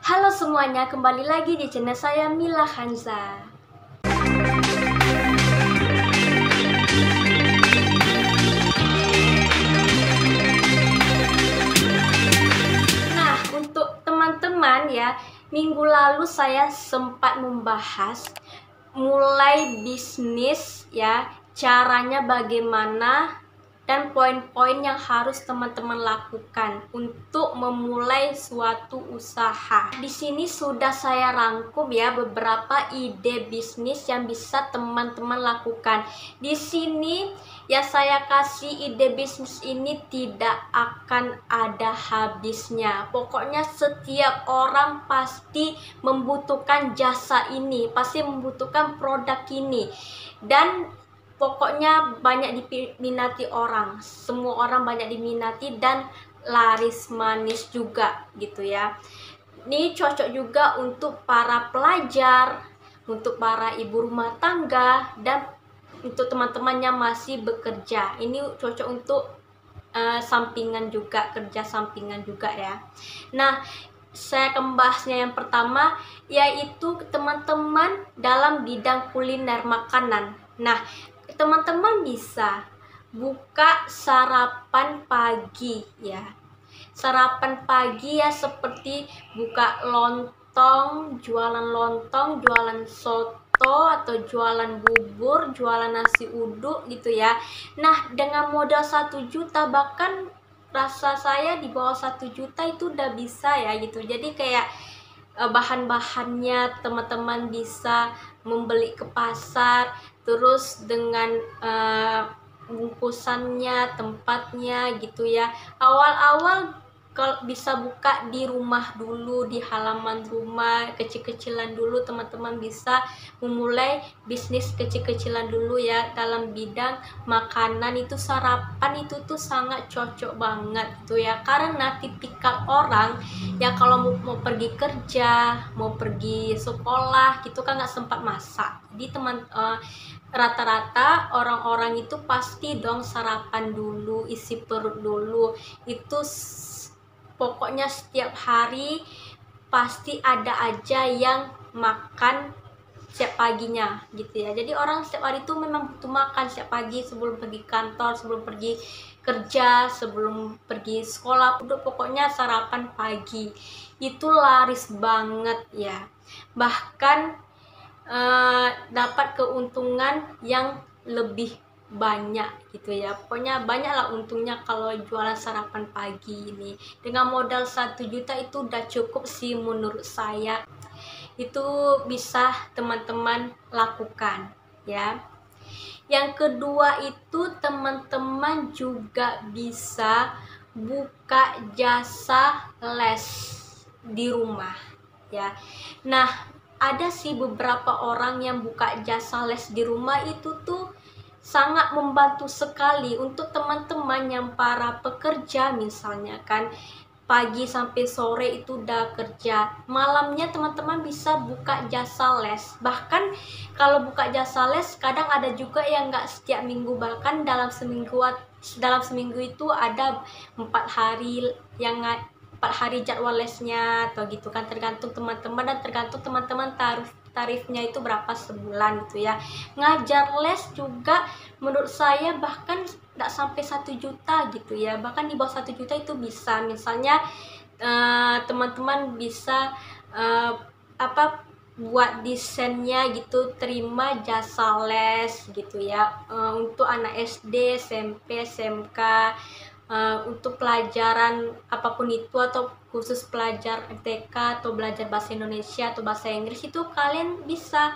Halo semuanya, kembali lagi di channel saya Mila Hanza. Nah, untuk teman-teman ya, minggu lalu saya sempat membahas mulai bisnis ya, caranya bagaimana dan poin-poin yang harus teman-teman lakukan untuk memulai suatu usaha. Di sini sudah saya rangkum ya beberapa ide bisnis yang bisa teman-teman lakukan. Di sini ya saya kasih ide bisnis ini tidak akan ada habisnya. Pokoknya setiap orang pasti membutuhkan jasa ini, pasti membutuhkan produk ini. Dan pokoknya banyak diminati orang, semua orang banyak diminati dan laris manis juga gitu ya. Ini cocok juga untuk para pelajar, untuk para ibu rumah tangga, dan untuk teman-teman yang masih bekerja. Ini cocok untuk sampingan juga, kerja sampingan juga ya. Nah, saya akan bahasnya yang pertama, yaitu teman-teman dalam bidang kuliner makanan. Nah, teman-teman bisa buka sarapan pagi ya. Sarapan pagi ya, seperti buka lontong, jualan soto atau jualan bubur, jualan nasi uduk gitu ya. Nah, dengan modal 1 juta, bahkan rasa saya di bawah 1 juta itu udah bisa ya gitu. Jadi kayak bahan-bahannya teman-teman bisa membeli ke pasar, terus dengan bungkusannya, tempatnya gitu ya. Awal-awal kalau bisa buka di rumah dulu, di halaman rumah, kecil-kecilan dulu, teman-teman bisa memulai bisnis kecil-kecilan dulu ya dalam bidang makanan. Itu sarapan itu tuh sangat cocok banget tuh ya, karena tipikal orang ya kalau mau pergi kerja, mau pergi sekolah gitu kan nggak sempat masak. Jadi rata-rata orang-orang itu pasti dong sarapan dulu, isi perut dulu. Itu pokoknya setiap hari pasti ada aja yang makan setiap paginya gitu ya. Jadi orang setiap hari itu memang butuh makan setiap pagi, sebelum pergi kantor, sebelum pergi kerja, sebelum pergi sekolah. Udah pokoknya sarapan pagi itu laris banget ya. Bahkan dapat keuntungan yang lebih banyak gitu ya. Pokoknya banyaklah untungnya kalau jualan sarapan pagi ini. Dengan modal 1 juta itu udah cukup sih menurut saya. Itu bisa teman-teman lakukan ya. Yang kedua itu teman-teman juga bisa buka jasa les di rumah ya. Nah, ada sih beberapa orang yang buka jasa les di rumah, itu tuh sangat membantu sekali untuk teman-teman yang para pekerja misalnya kan, pagi sampai sore itu udah kerja, malamnya teman-teman bisa buka jasa les. Bahkan kalau buka jasa les kadang ada juga yang nggak setiap minggu, bahkan dalam seminggu itu ada 4 hari yang 4 hari jadwal lesnya atau gitu kan, tergantung teman-teman dan tergantung teman-teman tarifnya itu berapa sebulan gitu ya. Ngajar les juga menurut saya bahkan tidak sampai 1 juta gitu ya, bahkan di bawah 1 juta itu bisa. Misalnya teman-teman bisa buat desainnya gitu, terima jasa les gitu ya, untuk anak SD, SMP, SMK, untuk pelajaran apapun itu, atau khusus pelajar MTK atau belajar bahasa Indonesia atau bahasa Inggris, itu kalian bisa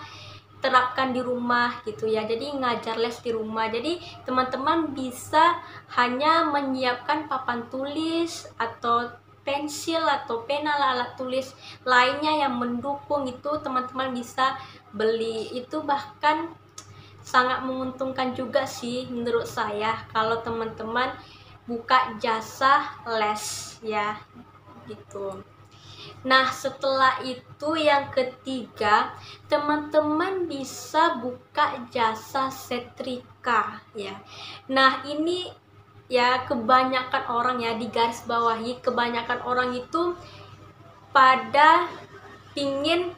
terapkan di rumah gitu ya. Jadi ngajar les di rumah. Jadi teman-teman bisa hanya menyiapkan papan tulis atau pensil atau pena, alat tulis lainnya yang mendukung, itu teman-teman bisa beli. Itu bahkan sangat menguntungkan juga sih menurut saya kalau teman-teman buka jasa les ya gitu. Nah, setelah itu yang ketiga, teman-teman bisa buka jasa setrika ya. Nah, ini ya kebanyakan orang ya, di garis bawahi, kebanyakan orang itu pada pingin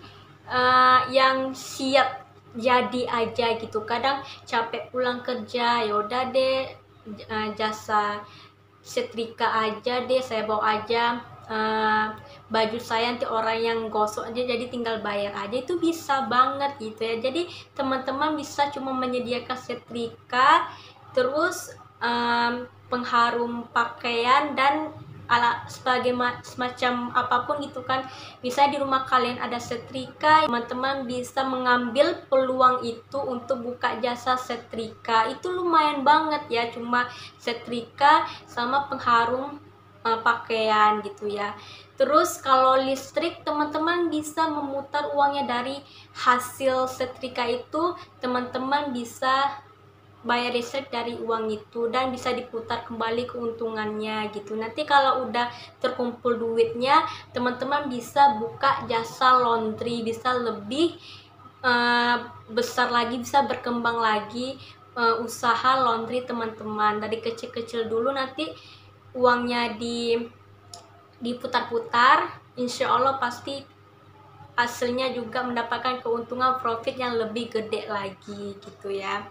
yang siap jadi aja gitu. Kadang capek pulang kerja, yaudah deh jasa setrika aja deh, saya bawa aja baju saya, nanti orang yang gosok aja, jadi tinggal bayar aja. Itu bisa banget gitu ya. Jadi teman-teman bisa cuma menyediakan setrika, terus pengharum pakaian dan ala sebagai semacam apapun gitu kan. Misalnya di rumah kalian ada setrika, teman-teman bisa mengambil peluang itu untuk buka jasa setrika. Itu lumayan banget ya, cuma setrika sama pengharum pakaian gitu ya. Terus kalau listrik, teman-teman bisa memutar uangnya dari hasil setrika itu, teman-teman bisa bayar listrik dari uang itu dan bisa diputar kembali keuntungannya gitu. Nanti kalau udah terkumpul duitnya, teman-teman bisa buka jasa laundry, bisa lebih besar lagi, bisa berkembang lagi usaha laundry teman-teman. Dari kecil-kecil dulu, nanti uangnya diputar-putar, insya Allah pasti hasilnya juga mendapatkan keuntungan profit yang lebih gede lagi gitu ya.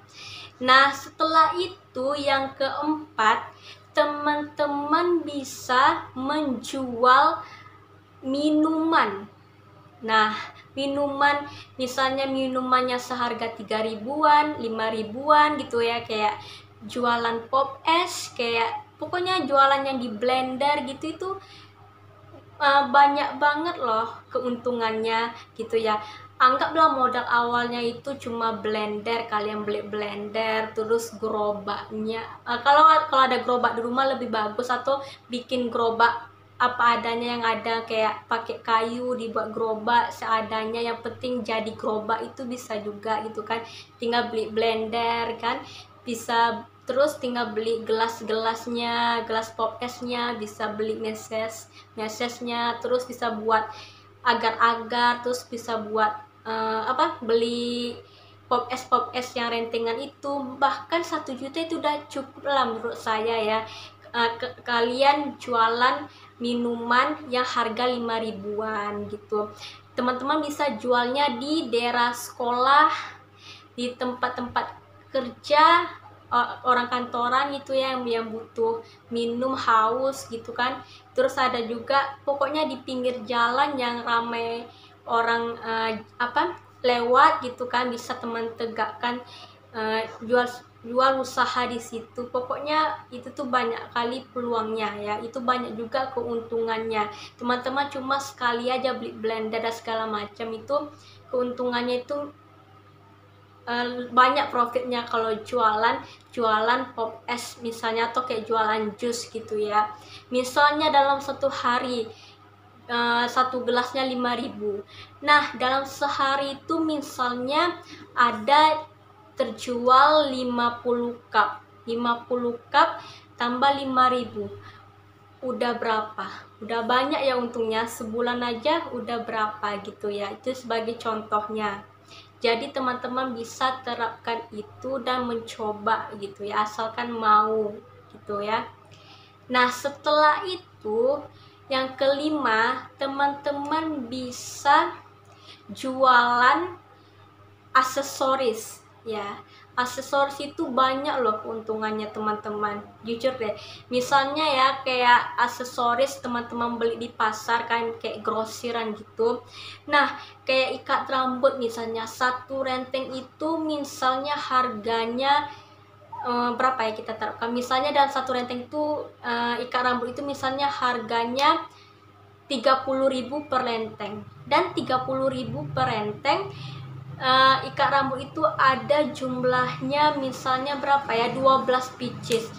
Nah, setelah itu yang keempat, teman-teman bisa menjual minuman. Nah, minuman, misalnya minumannya seharga 3 ribuan, 5 ribuan gitu ya, kayak jualan pop es, kayak pokoknya jualan yang di blender gitu, itu banyak banget loh keuntungannya gitu ya. Anggaplah modal awalnya itu cuma blender, kalian beli blender, terus gerobaknya, kalau ada gerobak di rumah lebih bagus, atau bikin gerobak apa adanya yang ada, kayak pakai kayu dibuat gerobak seadanya, yang penting jadi gerobak, itu bisa juga gitu kan. Tinggal beli blender kan, bisa. Terus tinggal beli gelas-gelasnya, gelas pop esnya, bisa beli mesesnya, terus bisa buat agar-agar, terus bisa buat beli pop es yang rentengan itu. Bahkan 1 juta itu udah cukup lah menurut saya ya. Kalian jualan minuman yang harga 5 ribuan gitu. Teman-teman bisa jualnya di daerah sekolah, di tempat-tempat kerja, orang kantoran itu ya, yang butuh minum, haus gitu kan. Terus ada juga pokoknya di pinggir jalan yang ramai orang lewat gitu kan, bisa teman tegakkan jual usaha di situ. Pokoknya itu tuh banyak kali peluangnya ya, itu banyak juga keuntungannya. Teman-teman cuma sekali aja beli blender dan segala macam, itu keuntungannya itu banyak profitnya kalau jualan pop es misalnya, atau kayak jualan jus gitu ya. Misalnya dalam satu hari satu gelasnya 5 ribu. Nah, dalam sehari itu misalnya ada terjual 50 cup. 50 cup tambah 5 ribu. Udah berapa? Udah banyak ya untungnya, sebulan aja udah berapa gitu ya. Itu sebagai contohnya. Jadi teman-teman bisa terapkan itu dan mencoba gitu ya, asalkan mau gitu ya. Nah, setelah itu yang kelima, teman-teman bisa jualan aksesoris ya. Aksesoris itu banyak loh keuntungannya teman-teman, jujur deh. Misalnya ya, kayak aksesoris teman-teman beli di pasar kan, kayak grosiran gitu. Nah, kayak ikat rambut misalnya, satu renteng itu misalnya harganya berapa ya, kita taruhkan misalnya dalam satu renteng itu ikat rambut itu misalnya harganya 30.000 per renteng, dan 30.000 per renteng. Ikat rambut itu ada jumlahnya misalnya berapa ya, 12 pieces.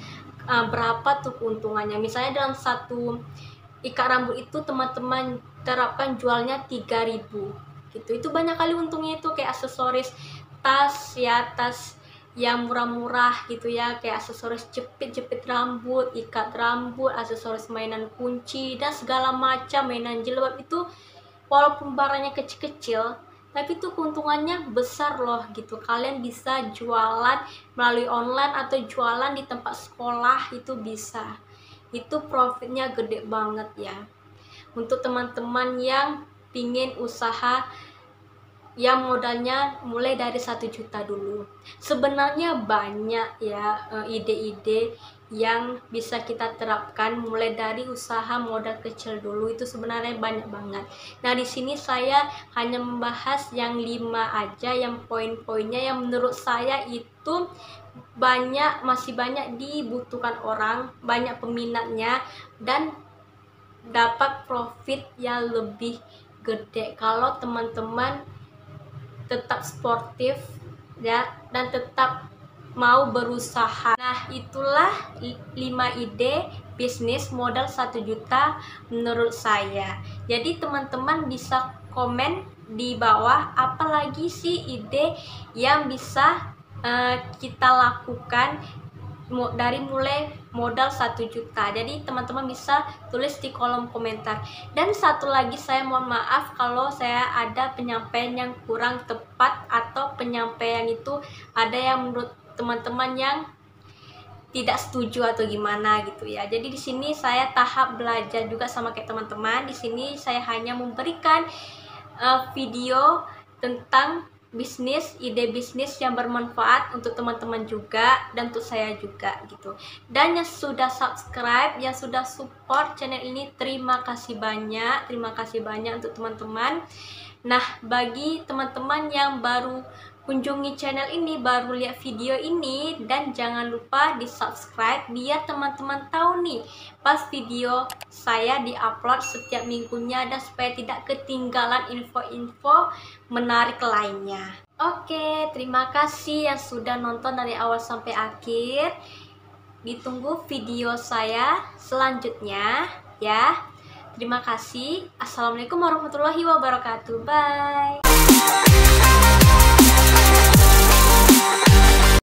Berapa tuh keuntungannya? Misalnya dalam satu ikat rambut itu teman-teman terapkan jualnya 3.000 gitu. Itu banyak kali untungnya itu. Kayak aksesoris tas ya, tas yang murah-murah gitu ya, kayak aksesoris jepit rambut, ikat rambut, aksesoris mainan kunci dan segala macam, mainan jilbab. Itu walaupun barangnya kecil-kecil, tapi itu keuntungannya besar loh gitu. Kalian bisa jualan melalui online atau jualan di tempat sekolah, itu bisa. Itu profitnya gede banget ya. untuk teman-teman yang pingin usaha yang modalnya mulai dari 1 juta dulu. Sebenarnya banyak ya ide-ide yang bisa kita terapkan mulai dari usaha modal kecil dulu, itu sebenarnya banyak banget. Nah, di sini saya hanya membahas yang 5 aja, yang poin-poinnya yang menurut saya itu masih banyak dibutuhkan orang, banyak peminatnya, dan dapat profit yang lebih gede kalau teman-teman tetap sportif ya, dan tetap mau berusaha. Nah, itulah 5 ide bisnis modal 1 juta menurut saya. Jadi teman-teman bisa komen di bawah apalagi sih ide yang bisa kita lakukan dari mulai modal 1 juta. Jadi teman-teman bisa tulis di kolom komentar. Dan satu lagi, saya mohon maaf kalau saya ada penyampaian yang kurang tepat atau penyampaian itu ada yang menurut teman-teman yang tidak setuju atau gimana gitu ya. Jadi di sini saya tahap belajar juga sama kayak teman-teman. Di sini saya hanya memberikan video tentang bisnis, ide bisnis yang bermanfaat untuk teman-teman juga dan untuk saya juga gitu. Dan yang sudah subscribe, yang sudah support channel ini, terima kasih banyak untuk teman-teman. Nah, bagi teman-teman yang baru kunjungi channel ini, baru lihat video ini, dan jangan lupa di subscribe biar teman-teman tahu nih pas video saya di-upload setiap minggunya, dan supaya tidak ketinggalan info-info menarik lainnya. Oke, terima kasih yang sudah nonton dari awal sampai akhir. Ditunggu video saya selanjutnya ya. Terima kasih. Assalamualaikum warahmatullahi wabarakatuh. Bye.